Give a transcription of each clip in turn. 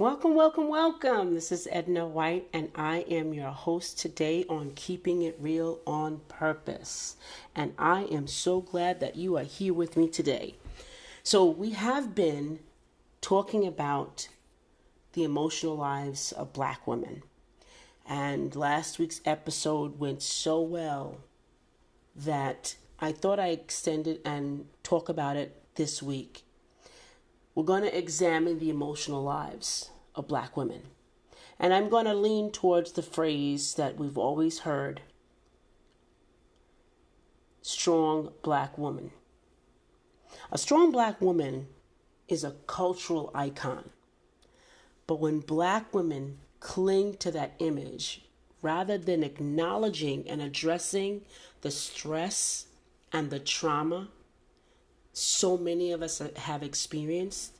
Welcome, welcome, welcome. This is Edna White, and I am your host today on Keeping It Real on Purpose. And I am so glad that you are here with me today. So, we have been talking about the emotional lives of Black women. And last week's episode went so well that I thought I extended and talk about it this week. We're going to examine the emotional lives of Black women. And I'm going to lean towards the phrase that we've always heard, strong Black woman. A strong Black woman is a cultural icon. But when Black women cling to that image, rather than acknowledging and addressing the stress and the trauma so many of us have experienced,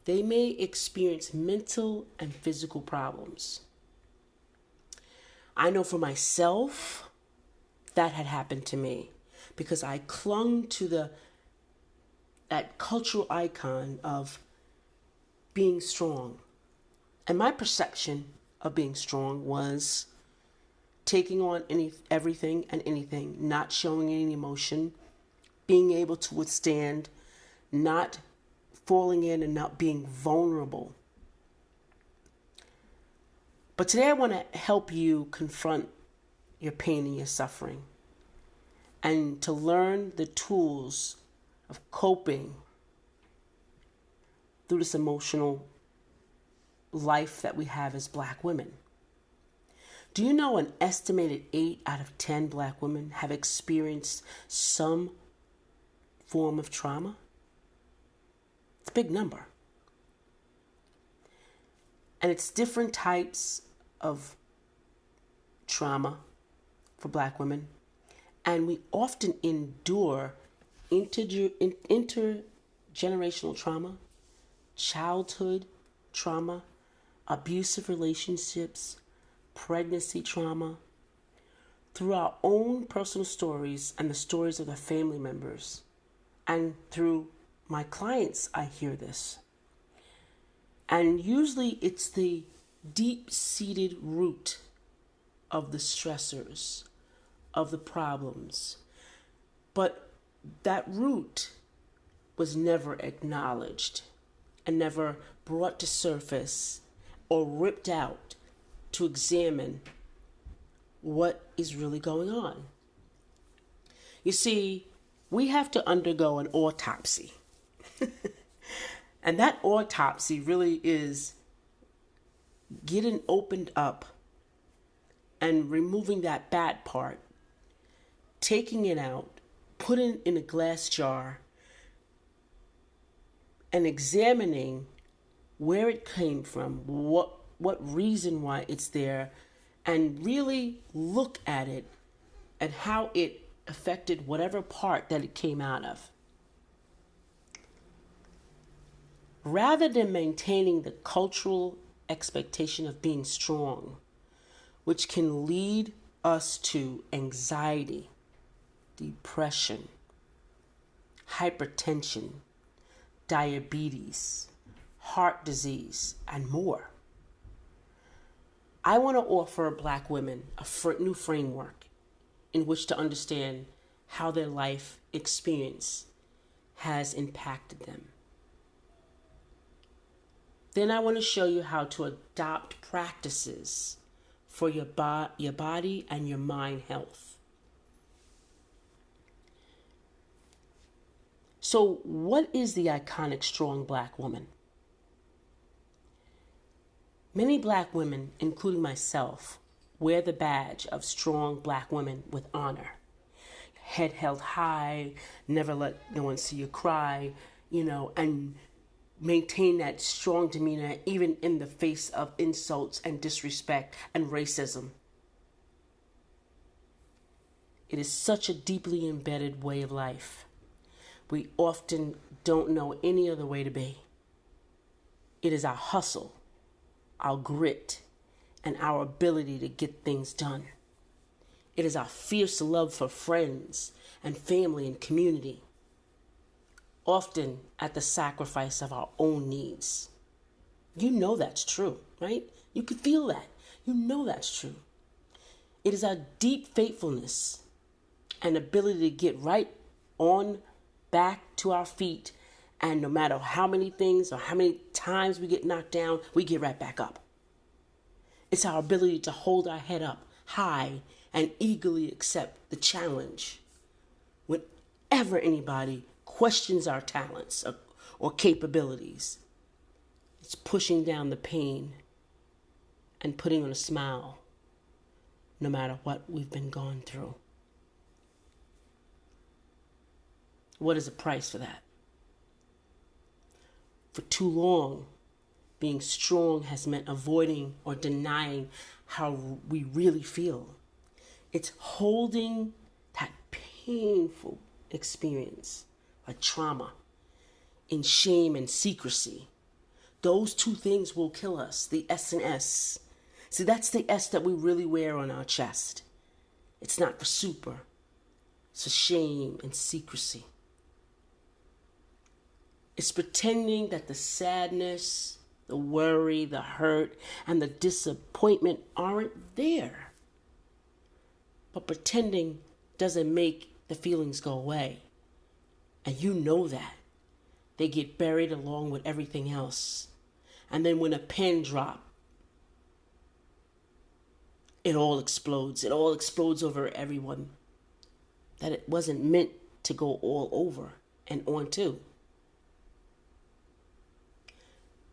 they may experience mental and physical problems. I know for myself that had happened to me because I clung to that cultural icon of being strong. And my perception of being strong was taking on everything and anything, not showing any emotion, being able to withstand, not falling in and not being vulnerable. But today I want to help you confront your pain and your suffering and to learn the tools of coping through this emotional life that we have as Black women. Do you know an estimated 8 out of 10 Black women have experienced some form of trauma? It's a big number. And it's different types of trauma for Black women. And we often endure intergenerational trauma, childhood trauma, abusive relationships, pregnancy trauma, through our own personal stories and the stories of the family members. And through my clients, I hear this. And usually it's the deep-seated root of the stressors, of the problems. But that root was never acknowledged and never brought to surface or ripped out to examine what is really going on. You see, we have to undergo an autopsy. And that autopsy really is getting opened up and removing that bad part, taking it out, putting it in a glass jar, and examining where it came from, what reason why it's there, and really look at it and how it affected whatever part that it came out of. Rather than maintaining the cultural expectation of being strong, which can lead us to anxiety, depression, hypertension, diabetes, heart disease, and more. I want to offer Black women a new framework in which to understand how their life experience has impacted them. Then I want to show you how to adopt practices for your body and your mind health. So, what is the iconic strong Black woman? Many Black women, including myself, wear the badge of strong Black women with honor. Head held high, never let no one see you cry, and maintain that strong demeanor even in the face of insults and disrespect and racism. It is such a deeply embedded way of life. We often don't know any other way to be. It is our hustle, our grit, and our ability to get things done. It is our fierce love for friends and family and community. often at the sacrifice of our own needs. You know that's true, right? You can feel that. You know that's true. It is our deep faithfulness and ability to get right on back to our feet. And no matter how many things or how many times we get knocked down, we get right back up. It's our ability to hold our head up high and eagerly accept the challenge whenever anybody questions our talents or capabilities. It's pushing down the pain and putting on a smile no matter what we've been gone through. What is the price for that? For too long, being strong has meant avoiding or denying how we really feel. It's holding that painful experience, like trauma, in shame and secrecy. Those two things will kill us, the S and S. See, that's the S that we really wear on our chest. It's not for super. It's for shame and secrecy. It's pretending that the sadness, the worry, the hurt, and the disappointment aren't there. But pretending doesn't make the feelings go away. And you know that. They get buried along with everything else. And then when a pin drops, it all explodes. It all explodes over everyone that it wasn't meant to go all over and onto.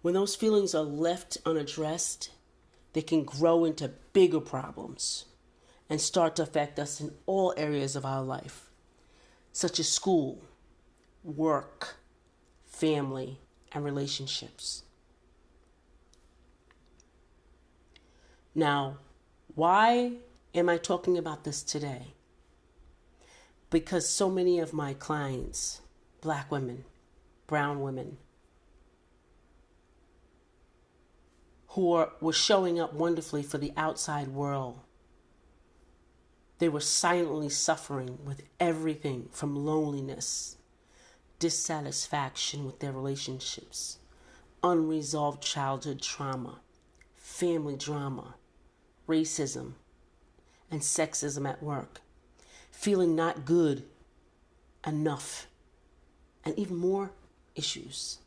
When those feelings are left unaddressed, they can grow into bigger problems and start to affect us in all areas of our life, such as school, work, family, and relationships. Now, why am I talking about this today? Because so many of my clients, Black women, brown women, who were showing up wonderfully for the outside world, they were silently suffering with everything from loneliness, dissatisfaction with their relationships, unresolved childhood trauma, family drama, racism, and sexism at work, feeling not good enough, and even more issues.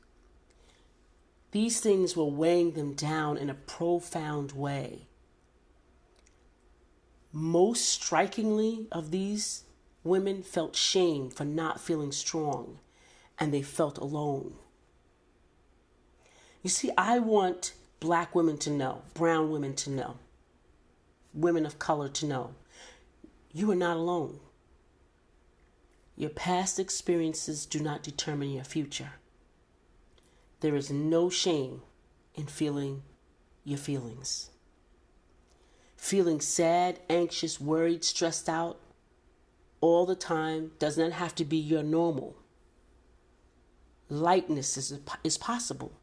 These things were weighing them down in a profound way. Most strikingly of these women felt shame for not feeling strong, and they felt alone. You see, I want Black women to know, brown women to know, women of color to know, you are not alone. Your past experiences do not determine your future. There is no shame in feeling your feelings. Feeling sad, anxious, worried, stressed out all the time does not have to be your normal. Lightness is possible.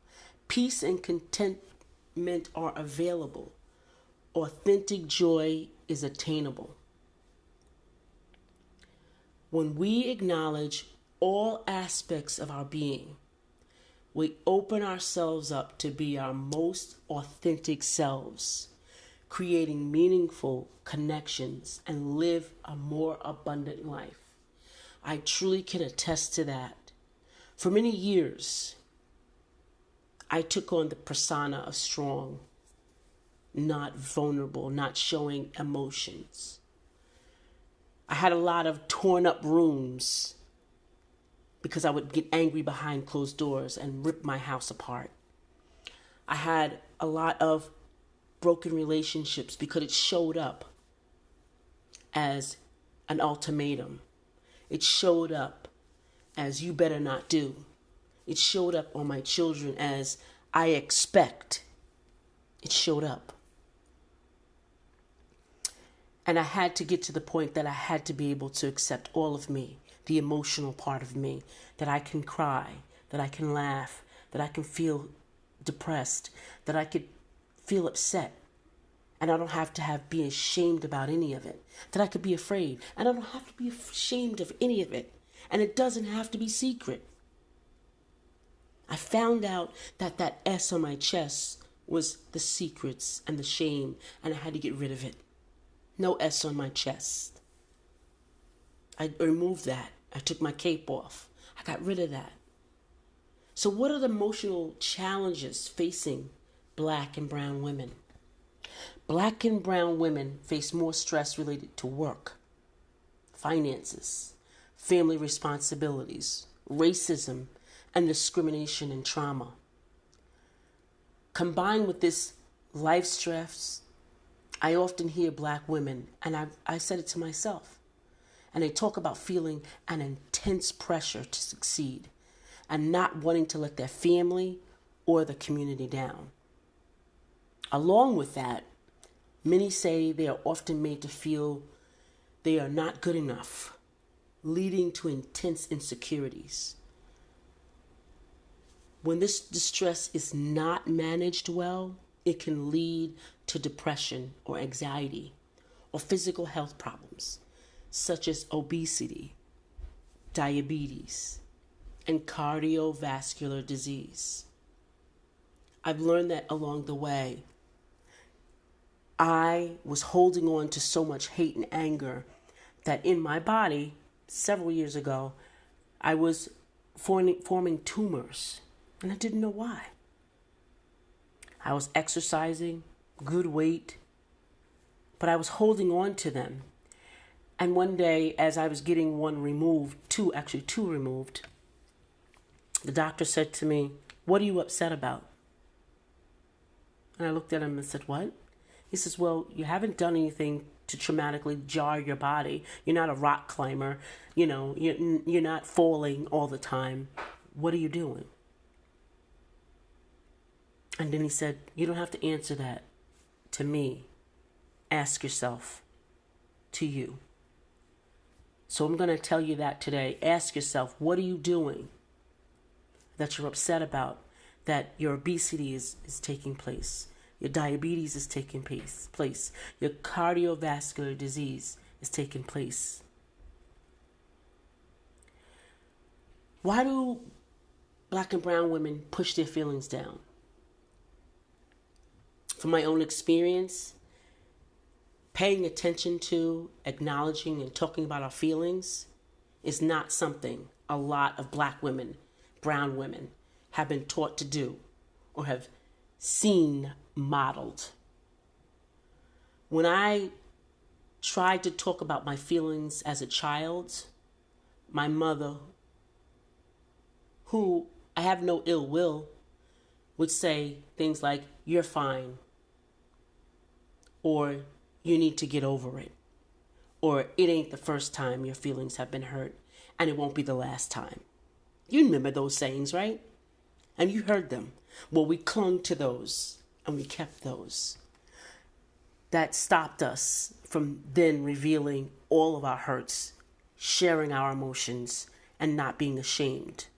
Peace and contentment are available. Authentic joy is attainable. When we acknowledge all aspects of our being, we open ourselves up to be our most authentic selves, creating meaningful connections and live a more abundant life. I truly can attest to that. For many years, I took on the persona of strong, not vulnerable, not showing emotions. I had a lot of torn up rooms because I would get angry behind closed doors and rip my house apart. I had a lot of broken relationships because it showed up as an ultimatum. It showed up as you better not do. It showed up on my children as I expect. It showed up. And I had to get to the point that I had to be able to accept all of me, the emotional part of me, that I can cry, that I can laugh, that I can feel depressed, that I could feel upset. And I don't have to be ashamed about any of it. That I could be afraid. And I don't have to be ashamed of any of it. And it doesn't have to be secret. I found out that that S on my chest was the secrets and the shame, and I had to get rid of it. No S on my chest. I removed that. I took my cape off. I got rid of that. So what are the emotional challenges facing Black and brown women? Black and brown women face more stress related to work, finances, family responsibilities, racism, and discrimination and trauma. Combined with this life stress, I often hear Black women, and I said it to myself, and they talk about feeling an intense pressure to succeed and not wanting to let their family or the community down. Along with that, many say they are often made to feel they are not good enough, leading to intense insecurities. When this distress is not managed well, it can lead to depression or anxiety or physical health problems such as obesity, diabetes, and cardiovascular disease. I've learned that along the way. I was holding on to so much hate and anger that in my body, several years ago, I was forming tumors, and I didn't know why. I was exercising, good weight, but I was holding on to them. And one day, as I was getting one removed, two removed, the doctor said to me, "What are you upset about?" And I looked at him and said, "What?" He says, "Well, you haven't done anything to traumatically jar your body. You're not a rock climber. You're not falling all the time. What are you doing?" And then he said, "You don't have to answer that to me. Ask yourself to you." So I'm going to tell you that today. Ask yourself, what are you doing that you're upset about, that your obesity is taking place, your diabetes is taking place, your cardiovascular disease is taking place? Why do Black and brown women push their feelings down? From my own experience, paying attention to, acknowledging, and talking about our feelings is not something a lot of Black women, brown women, have been taught to do or have seen modeled. When I tried to talk about my feelings as a child, my mother, who I have no ill will, would say things like, "You're fine," or "You need to get over it," or "It ain't the first time your feelings have been hurt, and it won't be the last time." You remember those sayings, right? And you heard them. Well, we clung to those, and we kept those. That stopped us from then revealing all of our hurts, sharing our emotions, and not being ashamed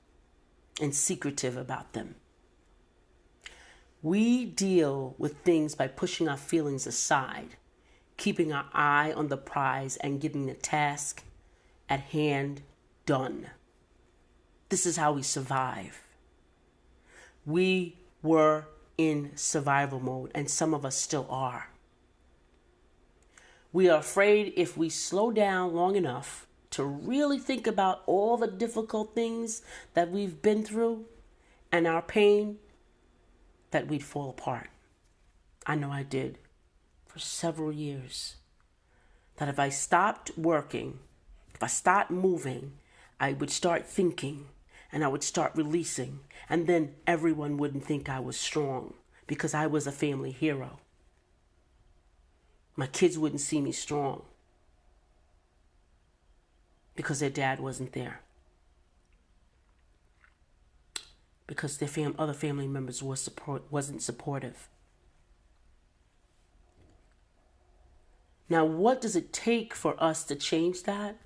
and secretive about them. We deal with things by pushing our feelings aside, keeping our eye on the prize, and getting the task at hand done. This is how we survive. We were in survival mode, and some of us still are. We are afraid if we slow down long enough to really think about all the difficult things that we've been through and our pain, that we'd fall apart. I know I did for several years. That if I stopped working, if I stopped moving, I would start thinking and I would start releasing, and then everyone wouldn't think I was strong because I was a family hero. My kids wouldn't see me strong because their dad wasn't there, because their other family members wasn't supportive. Now, what does it take for us to change that?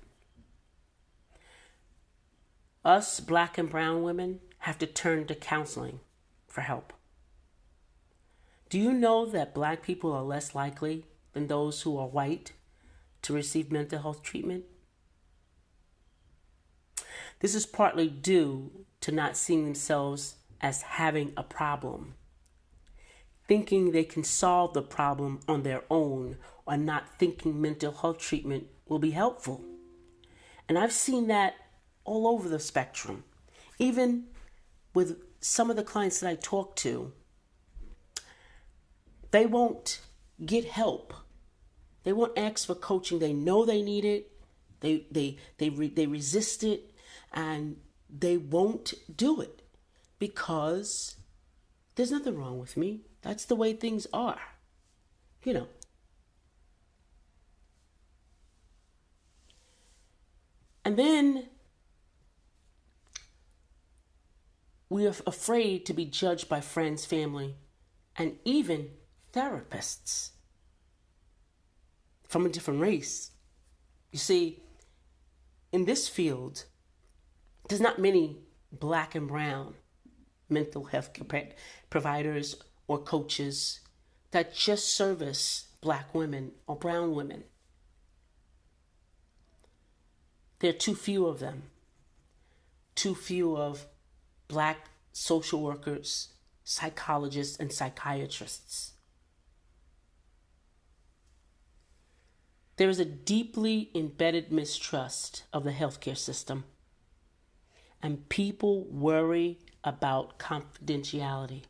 Us Black and brown women have to turn to counseling for help. Do you know that Black people are less likely than those who are white to receive mental health treatment? This is partly due to not seeing themselves as having a problem, thinking they can solve the problem on their own, or not thinking mental health treatment will be helpful. And I've seen that all over the spectrum. Even with some of the clients that I talk to, they won't get help. They won't ask for coaching. They know they need it. They resist it, and they won't do it because there's nothing wrong with me. That's the way things are. You know. And then we are afraid to be judged by friends, family, and even therapists from a different race. You see, in this field, there's not many black and brown mental health providers or coaches that just service black women or brown women. There are too few of them. Too few of black social workers, psychologists, and psychiatrists. There is a deeply embedded mistrust of the healthcare system, and people worry about confidentiality.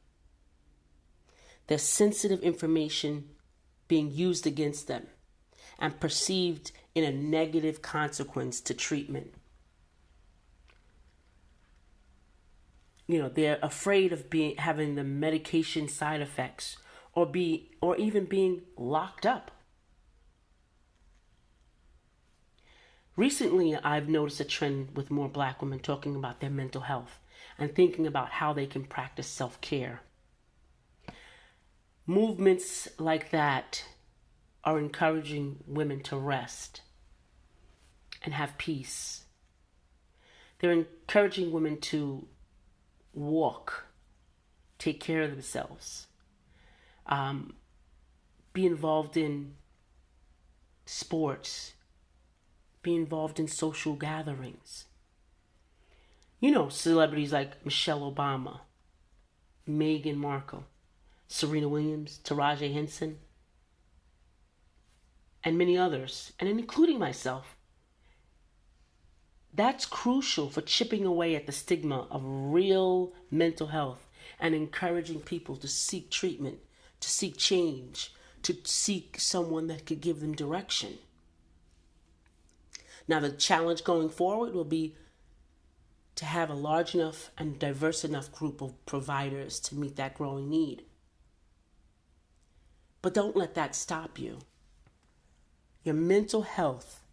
There's sensitive information being used against them and perceived in a negative consequence to treatment. You know, they're afraid of having the medication side effects or even being locked up. Recently, I've noticed a trend with more black women talking about their mental health and thinking about how they can practice self-care. Movements like that are encouraging women to rest and have peace. They're encouraging women to walk, take care of themselves, be involved in sports, be involved in social gatherings. You know, celebrities like Michelle Obama, Meghan Markle, Serena Williams, Taraji Henson, and many others, and including myself. That's crucial for chipping away at the stigma of real mental health and encouraging people to seek treatment, to seek change, to seek someone that could give them direction. Now, the challenge going forward will be to have a large enough and diverse enough group of providers to meet that growing need. But don't let that stop you. Your mental health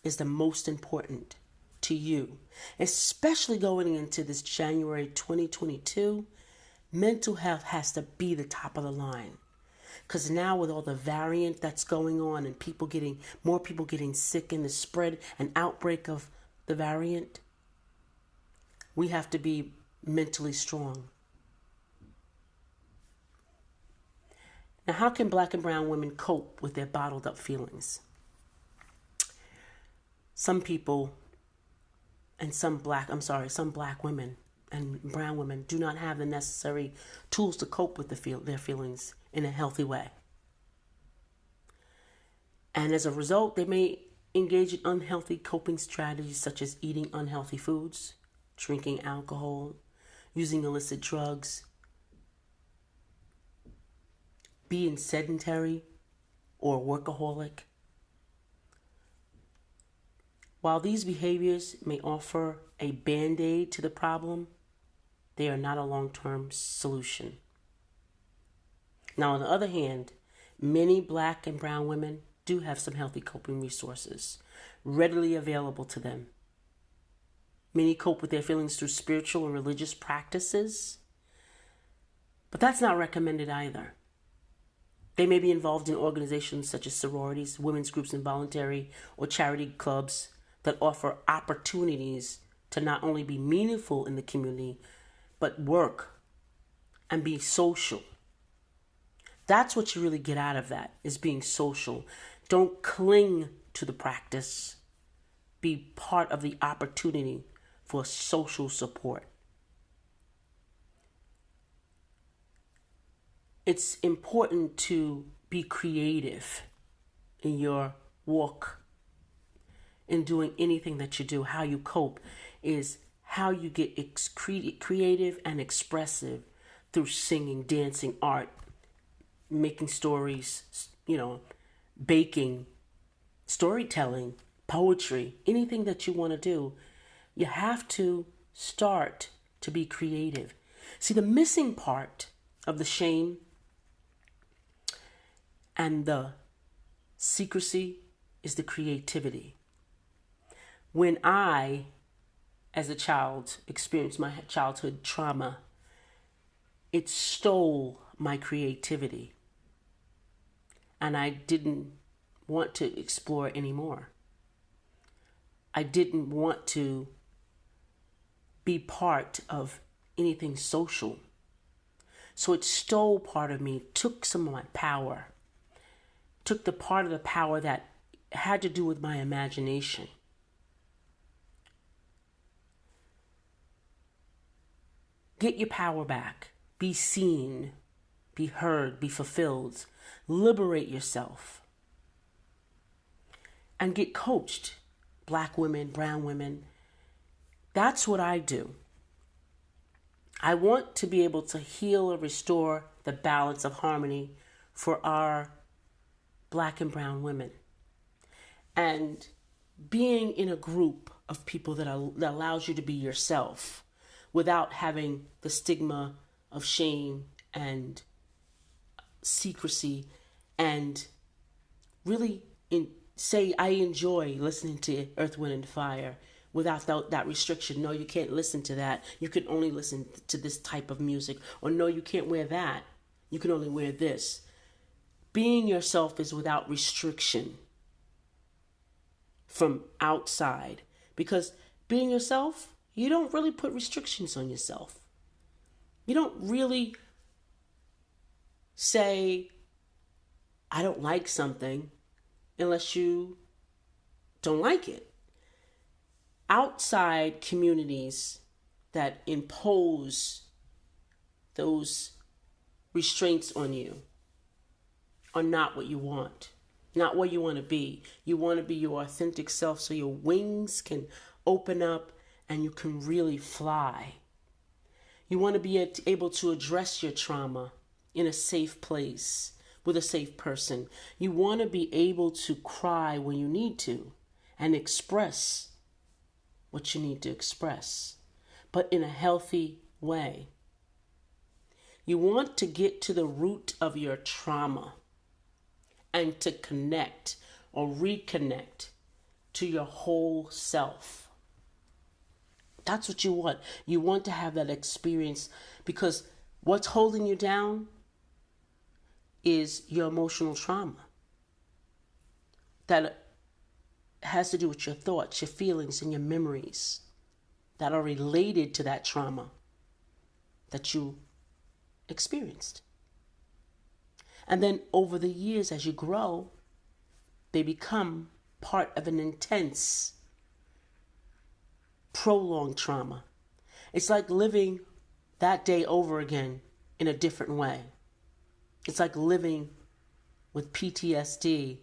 is the most important to you, especially going into this January 2022. Mental health has to be the top of the line, because now with all the variant that's going on and more people getting sick and the spread and outbreak of the variant, we have to be mentally strong. Now, how can black and brown women cope with their bottled up feelings? Some people and some black women and brown women do not have the necessary tools to cope with their feelings in a healthy way. And as a result, they may engage in unhealthy coping strategies such as eating unhealthy foods, drinking alcohol, using illicit drugs, being sedentary or workaholic. While these behaviors may offer a band-aid to the problem, they are not a long-term solution. Now, on the other hand, many black and brown women do have some healthy coping resources readily available to them. Many cope with their feelings through spiritual and religious practices, but that's not recommended either. They may be involved in organizations such as sororities, women's groups, and voluntary or charity clubs that offer opportunities to not only be meaningful in the community, but work and be social. That's what you really get out of that, is being social. Don't cling to the practice. Be part of the opportunity for social support. it's important to be creative in your walk, in doing anything that you do. How you cope is how you get creative and expressive through singing, dancing, art, making stories, baking, storytelling, poetry, anything that you want to do. You have to start to be creative. See, the missing part of the shame and the secrecy is the creativity. When I, as a child, experienced my childhood trauma, it stole my creativity. And I didn't want to explore anymore. I didn't want to be part of anything social. So it stole part of me, took some of my power, took the part of the power that had to do with my imagination. Get your power back. Be seen, be heard, be fulfilled. Liberate yourself. And get coached. Black women, brown women. That's what I do. I want to be able to heal or restore the balance of harmony for our Black and brown women. And being in a group of people that allows you to be yourself without having the stigma of shame and secrecy, and really say, I enjoy listening to Earth, Wind, and Fire without that restriction. No, you can't listen to that. You can only listen to this type of music. Or no, you can't wear that. You can only wear this. Being yourself is without restriction from outside. Because being yourself, you don't really put restrictions on yourself. You don't really say, I don't like something, unless you don't like it. Outside communities that impose those restraints on you are not what you want, not what you want to be. You want to be your authentic self so your wings can open up and you can really fly. You want to be able to address your trauma in a safe place with a safe person. You want to be able to cry when you need to and express what you need to express, but in a healthy way. You want to get to the root of your trauma and to connect or reconnect to your whole self. That's what you want. You want to have that experience, because what's holding you down is your emotional trauma. That has to do with your thoughts, your feelings, and your memories that are related to that trauma that you experienced. And then over the years, as you grow, they become part of an intense, prolonged trauma. It's like living that day over again in a different way. It's like living with PTSD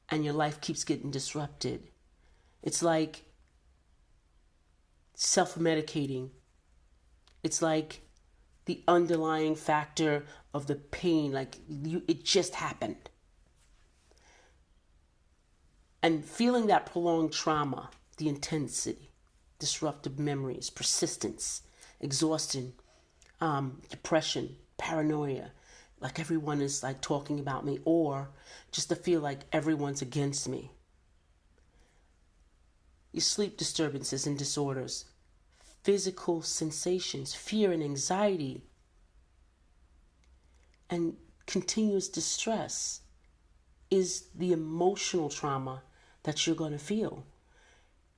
and your life keeps getting disrupted. It's like self-medicating. It's like the underlying factor of the pain, like it just happened. And feeling that prolonged trauma, the intensity, disruptive memories, persistence, exhaustion, depression, paranoia, like everyone is like talking about me, or just to feel like everyone's against me. Your sleep disturbances and disorders, physical sensations, fear and anxiety, and continuous distress is the emotional trauma that you're going to feel.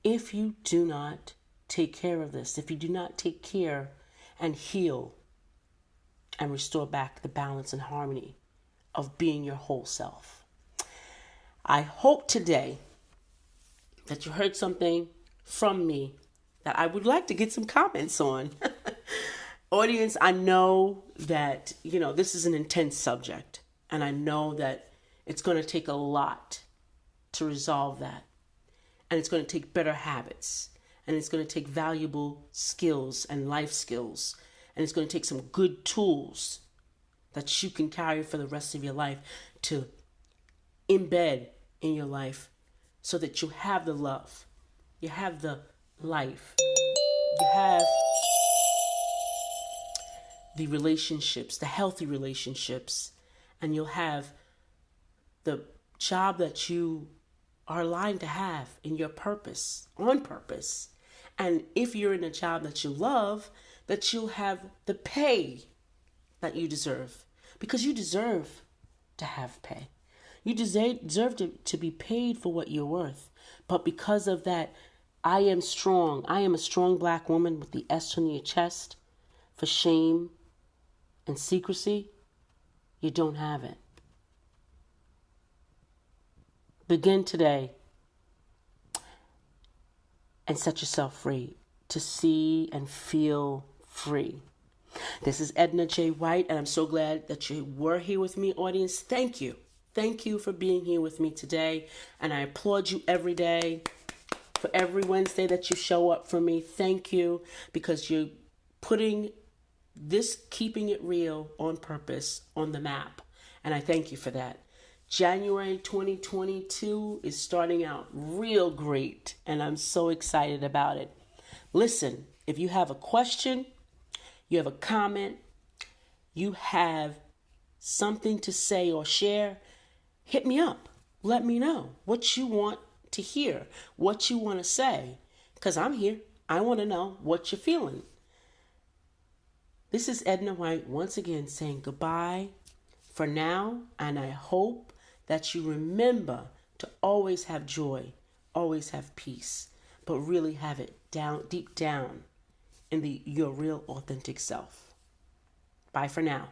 If you do not take care of this, if you do not take care and heal and restore back the balance and harmony of being your whole self. I hope today that you heard something from me that I would like to get some comments on. Audience, I know that, this is an intense subject, and I know that it's going to take a lot to resolve that. And it's going to take better habits, and it's going to take valuable skills and life skills, and it's going to take some good tools that you can carry for the rest of your life to embed in your life so that you have the love, you have the life, you have the relationships, the healthy relationships, and you'll have the job that you are aligned to have in your purpose, on purpose. And if you're in a job that you love, that you'll have the pay that you deserve, because you deserve to have pay. You deserve to be paid for what you're worth. But because of that, I am strong. I am a strong black woman with the S on your chest for shame and secrecy. You don't have it. Begin today and set yourself free to see and feel free. This is Edna J. White, and I'm so glad that you were here with me, audience. Thank you. Thank you for being here with me today, and I applaud you every day for every Wednesday that you show up for me. Thank you, because you're putting this Keeping It Real on purpose on the map, and I thank you for that. January 2022 is starting out real great, and I'm so excited about it. Listen, if you have a question, you have a comment, you have something to say or share, hit me up. Let me know what you want to hear, what you want to say, because I'm here. I want to know what you're feeling. This is Edna White once again saying goodbye for now, and I hope that you remember to always have joy, always have peace, but really have it deep down in your real authentic self. Bye for now.